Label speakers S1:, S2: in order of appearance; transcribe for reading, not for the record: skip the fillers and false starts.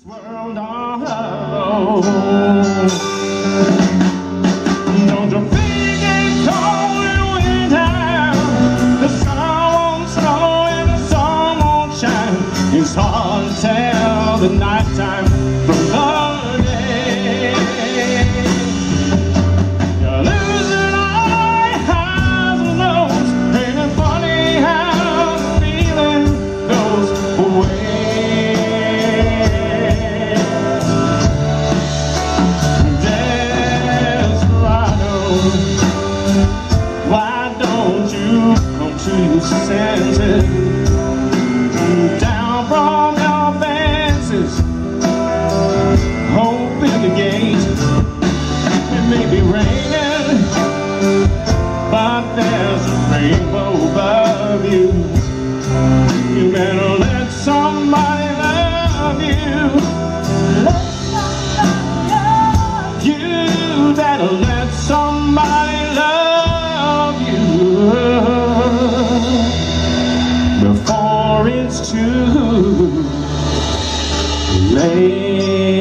S1: World all alone. Don't you think it's cold in winter? The sun won't snow and the sun won't shine. It's hard to tell the nighttime from the day. You're losing all your highs and lows. Ain't it funny how the feeling goes away? Why don't you come to your senses? Down from your fences, open the gate. It may be raining, but there's a rainbow above you. You better let somebody love you. You better let somebody love you before it's too late.